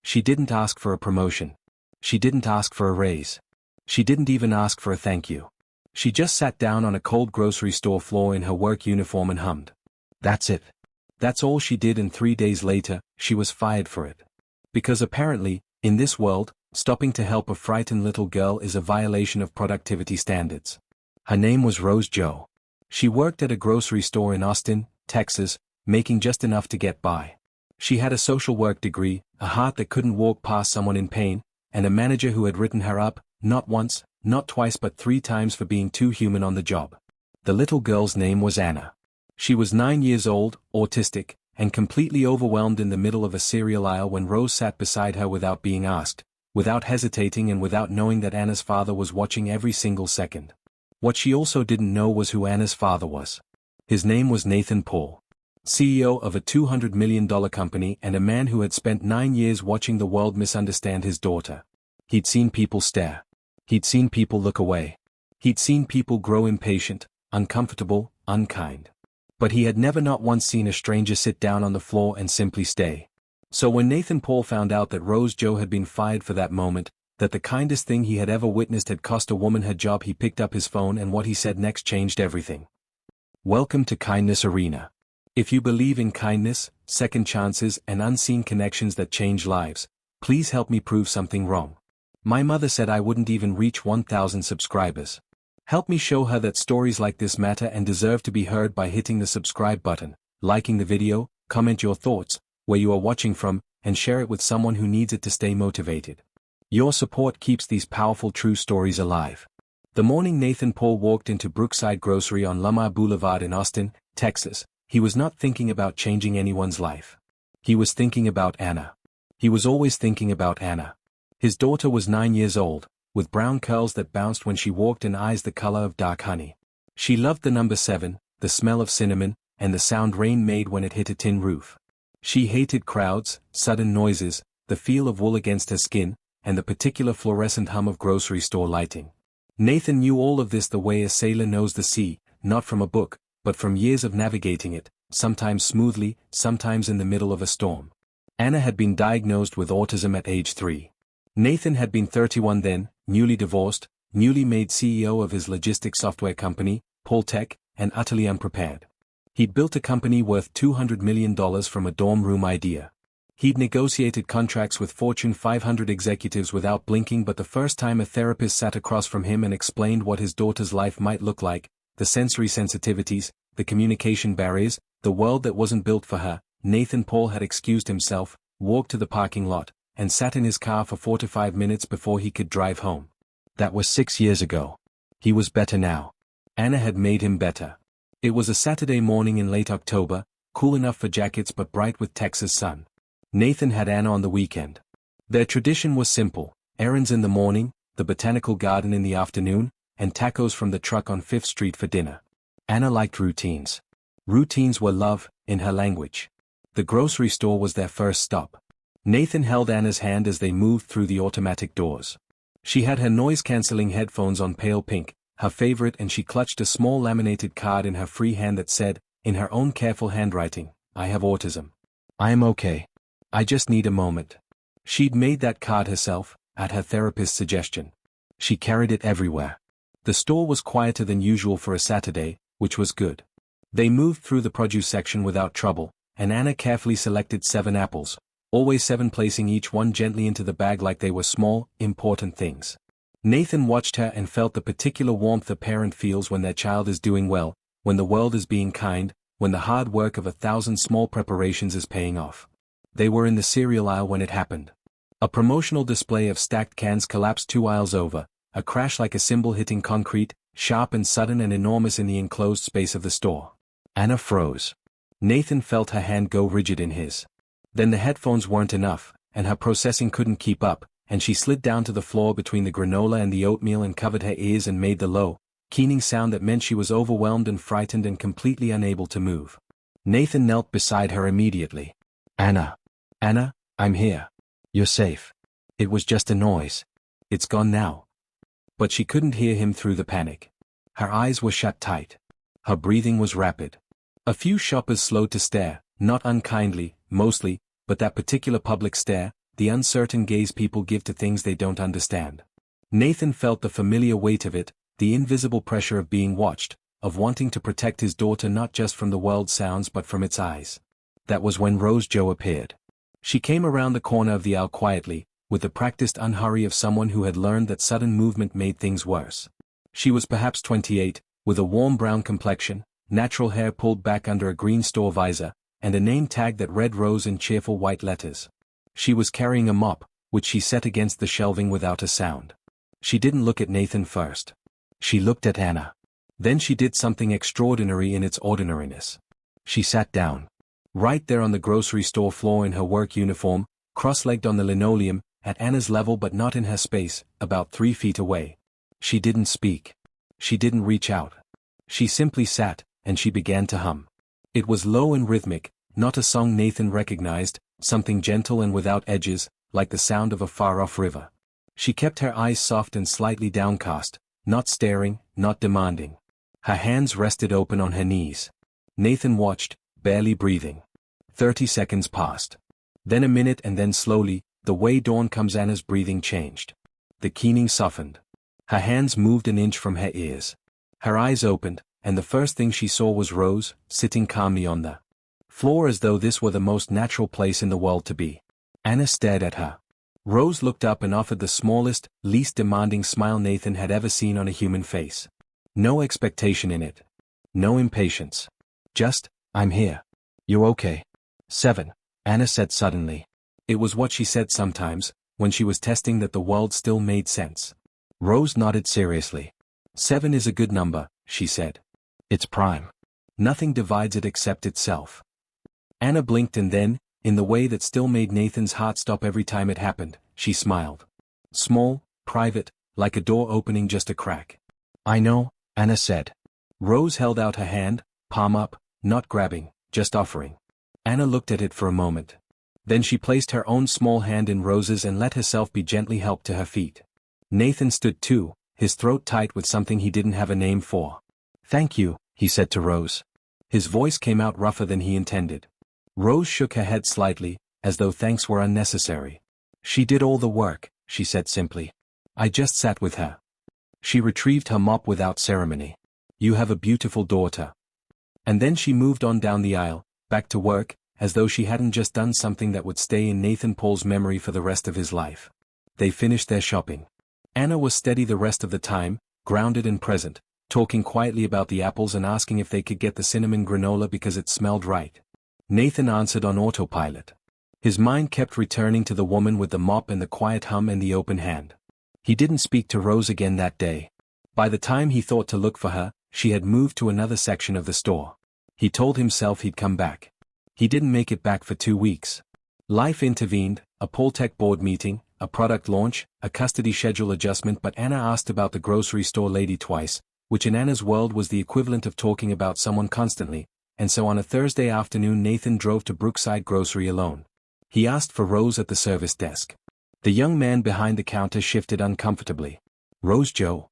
She didn't ask for a promotion. She didn't ask for a raise. She didn't even ask for a thank you. She just sat down on a cold grocery store floor in her work uniform and hummed. That's it. That's all she did, and 3 days later, she was fired for it. Because apparently, in this world, stopping to help a frightened little girl is a violation of productivity standards. Her name was Rose Jo. She worked at a grocery store in Austin, Texas, making just enough to get by. She had a social work degree, a heart that couldn't walk past someone in pain, and a manager who had written her up, not once, not twice but 3 times for being too human on the job. The little girl's name was Anna. She was 9 years old, autistic, and completely overwhelmed in the middle of a cereal aisle when Rose sat beside her without being asked, without hesitating and without knowing that Anna's father was watching every single second. What she also didn't know was who Anna's father was. His name was Nathan Paul, CEO of a $200 million company and a man who had spent 9 years watching the world misunderstand his daughter. He'd seen people stare. He'd seen people look away. He'd seen people grow impatient, uncomfortable, unkind. But he had never not once seen a stranger sit down on the floor and simply stay. So when Nathan Paul found out that Rose Jo had been fired for that moment, that the kindest thing he had ever witnessed had cost a woman her job, he picked up his phone, and what he said next changed everything. Welcome to Kindness Arena. If you believe in kindness, second chances and unseen connections that change lives, please help me prove something wrong. My mother said I wouldn't even reach 1,000 subscribers. Help me show her that stories like this matter and deserve to be heard by hitting the subscribe button, liking the video, comment your thoughts, where you are watching from, and share it with someone who needs it to stay motivated. Your support keeps these powerful true stories alive. The morning Nathan Paul walked into Brookside Grocery on Lamar Boulevard in Austin, Texas, he was not thinking about changing anyone's life. He was thinking about Anna. He was always thinking about Anna. His daughter was 9 years old, with brown curls that bounced when she walked and eyes the color of dark honey. She loved the number 7, the smell of cinnamon, and the sound rain made when it hit a tin roof. She hated crowds, sudden noises, the feel of wool against her skin, and the particular fluorescent hum of grocery store lighting. Nathan knew all of this the way a sailor knows the sea, not from a book, but from years of navigating it, sometimes smoothly, sometimes in the middle of a storm. Anna had been diagnosed with autism at age 3. Nathan had been 31 then, newly divorced, newly made CEO of his logistics software company, Paul Tech, and utterly unprepared. He'd built a company worth $200 million from a dorm room idea. He'd negotiated contracts with Fortune 500 executives without blinking, but the first time a therapist sat across from him and explained what his daughter's life might look like, the sensory sensitivities, the communication barriers, the world that wasn't built for her, Nathan Paul had excused himself, walked to the parking lot, and sat in his car for 4 to 5 minutes before he could drive home. That was 6 years ago. He was better now. Anna had made him better. It was a Saturday morning in late October, cool enough for jackets but bright with Texas sun. Nathan had Anna on the weekend. Their tradition was simple: errands in the morning, the botanical garden in the afternoon, and tacos from the truck on 5th Street for dinner. Anna liked routines. Routines were love, in her language. The grocery store was their first stop. Nathan held Anna's hand as they moved through the automatic doors. She had her noise-canceling headphones on pale pink, her favorite, and she clutched a small laminated card in her free hand that said, in her own careful handwriting, "I have autism. I am okay. I just need a moment." She'd made that card herself, at her therapist's suggestion. She carried it everywhere. The store was quieter than usual for a Saturday, which was good. They moved through the produce section without trouble, and Anna carefully selected 7 apples, always 7, placing each one gently into the bag like they were small, important things. Nathan watched her and felt the particular warmth a parent feels when their child is doing well, when the world is being kind, when the hard work of 1,000 small preparations is paying off. They were in the cereal aisle when it happened. A promotional display of stacked cans collapsed 2 aisles over, a crash like a cymbal hitting concrete, sharp and sudden and enormous in the enclosed space of the store. Anna froze. Nathan felt her hand go rigid in his. Then the headphones weren't enough, and her processing couldn't keep up, and she slid down to the floor between the granola and the oatmeal and covered her ears and made the low, keening sound that meant she was overwhelmed and frightened and completely unable to move. Nathan knelt beside her immediately. Anna, I'm here. You're safe. It was just a noise. It's gone now." But she couldn't hear him through the panic. Her eyes were shut tight. Her breathing was rapid. A few shoppers slowed to stare, not unkindly, mostly, but that particular public stare, the uncertain gaze people give to things they don't understand. Nathan felt the familiar weight of it, the invisible pressure of being watched, of wanting to protect his daughter not just from the world's sounds but from its eyes. That was when Rose Jo appeared. She came around the corner of the aisle quietly, with the practiced unhurry of someone who had learned that sudden movement made things worse. She was perhaps 28, with a warm brown complexion, natural hair pulled back under a green store visor, and a name tag that read Rose in cheerful white letters. She was carrying a mop, which she set against the shelving without a sound. She didn't look at Nathan first. She looked at Anna. Then she did something extraordinary in its ordinariness. She sat down. Right there on the grocery store floor in her work uniform, cross-legged on the linoleum, at Anna's level but not in her space, about 3 feet away. She didn't speak. She didn't reach out. She simply sat, and she began to hum. It was low and rhythmic, not a song Nathan recognized, something gentle and without edges, like the sound of a far-off river. She kept her eyes soft and slightly downcast, not staring, not demanding. Her hands rested open on her knees. Nathan watched, barely breathing. 30 seconds passed. Then a minute and then slowly, the way dawn comes Anna's breathing changed. The keening softened. Her hands moved an inch from her ears. Her eyes opened, and the first thing she saw was Rose, sitting calmly on the floor as though this were the most natural place in the world to be. Anna stared at her. Rose looked up and offered the smallest, least demanding smile Nathan had ever seen on a human face. No expectation in it. No impatience. Just, I'm here. You okay? 7, Anna said suddenly. It was what she said sometimes, when she was testing that the world still made sense. Rose nodded seriously. 7 is a good number, she said. It's prime. Nothing divides it except itself. Anna blinked and then, in the way that still made Nathan's heart stop every time it happened, she smiled. Small, private, like a door opening just a crack. I know, Anna said. Rose held out her hand, palm up, not grabbing, just offering. Anna looked at it for a moment. Then she placed her own small hand in Rose's and let herself be gently helped to her feet. Nathan stood too, his throat tight with something he didn't have a name for. Thank you, he said to Rose. His voice came out rougher than he intended. Rose shook her head slightly, as though thanks were unnecessary. She did all the work, she said simply. I just sat with her. She retrieved her mop without ceremony. You have a beautiful daughter. And then she moved on down the aisle, back to work, as though she hadn't just done something that would stay in Nathan Paul's memory for the rest of his life. They finished their shopping. Anna was steady the rest of the time, grounded and present, talking quietly about the apples and asking if they could get the cinnamon granola because it smelled right. Nathan answered on autopilot. His mind kept returning to the woman with the mop and the quiet hum and the open hand. He didn't speak to Rose again that day. By the time he thought to look for her, she had moved to another section of the store. He told himself he'd come back. He didn't make it back for 2 weeks. Life intervened, a Poltech board meeting, a product launch, a custody schedule adjustment, but Anna asked about the grocery store lady twice, which in Anna's world was the equivalent of talking about someone constantly, and so on a Thursday afternoon Nathan drove to Brookside Grocery alone. He asked for Rose at the service desk. The young man behind the counter shifted uncomfortably. Rose Jo?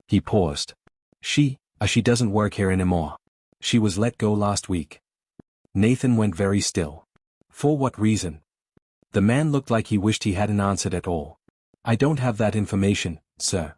He paused. She doesn't work here anymore. She was let go last week. Nathan went very still. For what reason? The man looked like he wished he hadn't answered at all. I don't have that information, sir.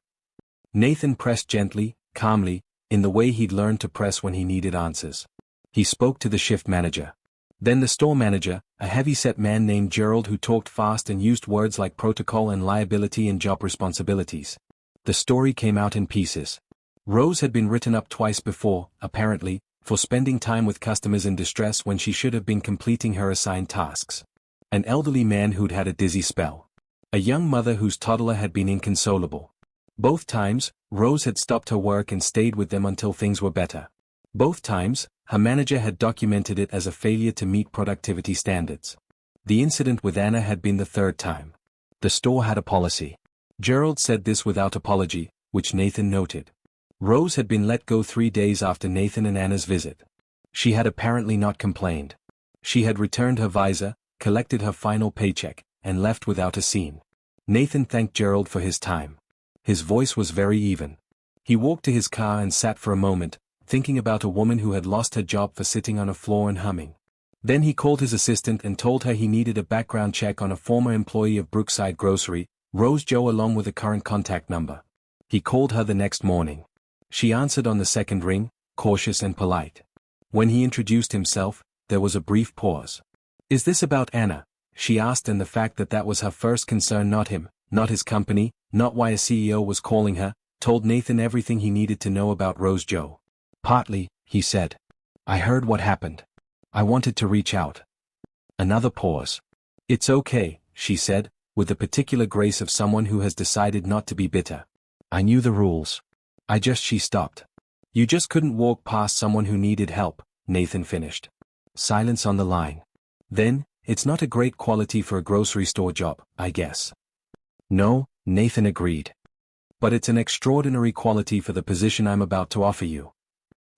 Nathan pressed gently, calmly, in the way he'd learned to press when he needed answers. He spoke to the shift manager. Then the store manager, a heavy-set man named Gerald who talked fast and used words like protocol and liability and job responsibilities. The story came out in pieces. Rose had been written up twice before, apparently, for spending time with customers in distress when she should have been completing her assigned tasks. An elderly man who'd had a dizzy spell. A young mother whose toddler had been inconsolable. Both times, Rose had stopped her work and stayed with them until things were better. Both times, her manager had documented it as a failure to meet productivity standards. The incident with Anna had been the 3rd time. The store had a policy. Gerald said this without apology, which Nathan noted. Rose had been let go 3 days after Nathan and Anna's visit. She had apparently not complained. She had returned her visor, collected her final paycheck, and left without a scene. Nathan thanked Gerald for his time. His voice was very even. He walked to his car and sat for a moment, thinking about a woman who had lost her job for sitting on a floor and humming. Then he called his assistant and told her he needed a background check on a former employee of Brookside Grocery, Rose Jo, along with a current contact number. He called her the next morning. She answered on the second ring, cautious and polite. When he introduced himself, there was a brief pause. "Is this about Anna?" she asked, and the fact that that was her first concern, not him, not his company, not why a CEO was calling her, told Nathan everything he needed to know about Rose Jo. "Partly," he said. "I heard what happened. I wanted to reach out." Another pause. "It's okay," she said, with the particular grace of someone who has decided not to be bitter. "I knew the rules. She stopped. "You just couldn't walk past someone who needed help," Nathan finished. Silence on the line. "Then, it's not a great quality for a grocery store job, I guess." "No," Nathan agreed. "But it's an extraordinary quality for the position I'm about to offer you."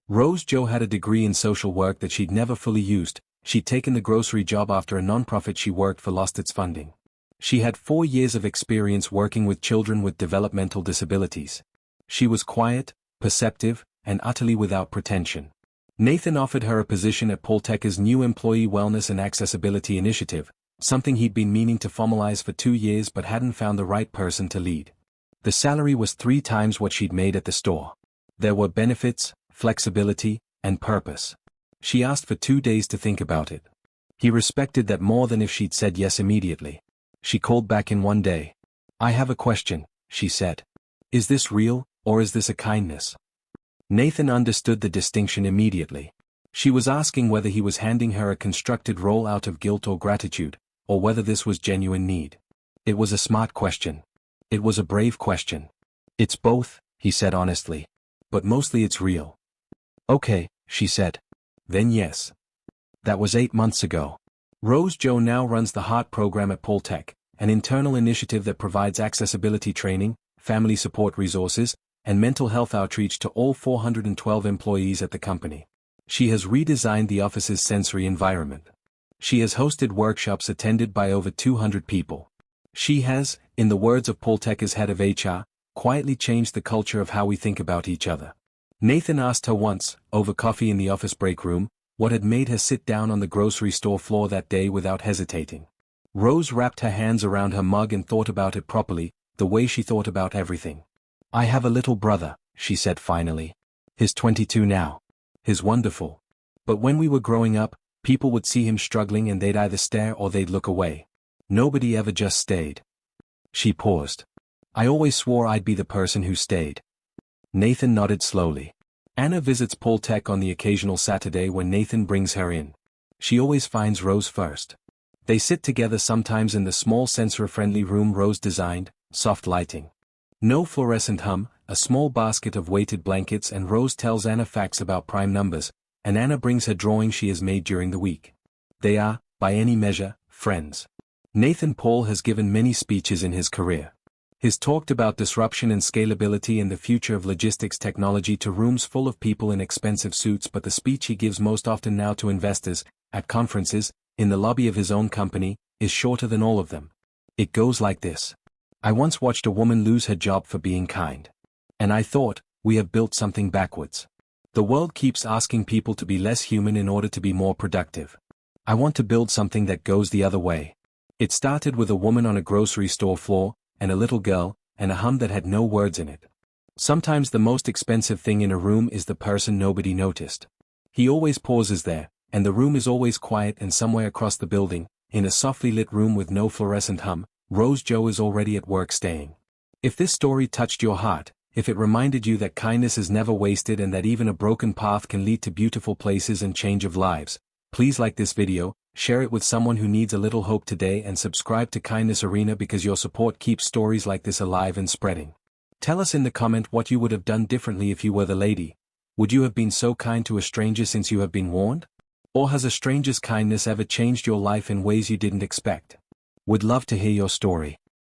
Rose Jo had a degree in social work that she'd never fully used. She'd taken the grocery job after a nonprofit she worked for lost its funding. She had 4 years of experience working with children with developmental disabilities. She was quiet, perceptive, and utterly without pretension. Nathan offered her a position at Poltech's new Employee Wellness and Accessibility Initiative, something he'd been meaning to formalize for 2 years but hadn't found the right person to lead. The salary was 3 times what she'd made at the store. There were benefits, flexibility, and purpose. She asked for 2 days to think about it. He respected that more than if she'd said yes immediately. She called back in one day. "I have a question," she said. "Is this real, or is this a kindness?" Nathan understood the distinction immediately. She was asking whether he was handing her a constructed role out of guilt or gratitude, or whether this was genuine need. It was a smart question. It was a brave question. "It's both," he said honestly. "But mostly it's real." "Okay," she said. "Then yes." That was 8 months ago. Rose Jo now runs the HEART program at Poltech, an internal initiative that provides accessibility training, family support resources, and mental health outreach to all 412 employees at the company. She has redesigned the office's sensory environment. She has hosted workshops attended by over 200 people. She has, in the words of Poltech's head of HR, quietly changed the culture of how we think about each other. Nathan asked her once, over coffee in the office break room, what had made her sit down on the grocery store floor that day without hesitating. Rose wrapped her hands around her mug and thought about it properly, the way she thought about everything. "I have a little brother," she said finally. "He's 22 now. He's wonderful. But when we were growing up, people would see him struggling and they'd either stare or they'd look away. Nobody ever just stayed." She paused. "I always swore I'd be the person who stayed." Nathan nodded slowly. Anna visits Poltech on the occasional Saturday when Nathan brings her in. She always finds Rose first. They sit together sometimes in the small sensor-friendly room Rose designed, soft lighting. No fluorescent hum, a small basket of weighted blankets, and Rose tells Anna facts about prime numbers, and Anna brings her drawings she has made during the week. They are, by any measure, friends. Nathan Paul has given many speeches in his career. He's talked about disruption and scalability and the future of logistics technology to rooms full of people in expensive suits, but the speech he gives most often now to investors, at conferences, in the lobby of his own company, is shorter than all of them. It goes like this. "I once watched a woman lose her job for being kind. And I thought, we have built something backwards. The world keeps asking people to be less human in order to be more productive. I want to build something that goes the other way." It started with a woman on a grocery store floor, and a little girl, and a hum that had no words in it. Sometimes the most expensive thing in a room is the person nobody noticed. He always pauses there, and the room is always quiet, and somewhere across the building, in a softly lit room with no fluorescent hum, Rose Jo is already at work staying. If this story touched your heart, if it reminded you that kindness is never wasted and that even a broken path can lead to beautiful places and change of lives, please like this video, share it with someone who needs a little hope today, and subscribe to Kindness Arena because your support keeps stories like this alive and spreading. Tell us in the comment what you would have done differently if you were the lady. Would you have been so kind to a stranger since you have been warned? Or has a stranger's kindness ever changed your life in ways you didn't expect? Would love to hear your story.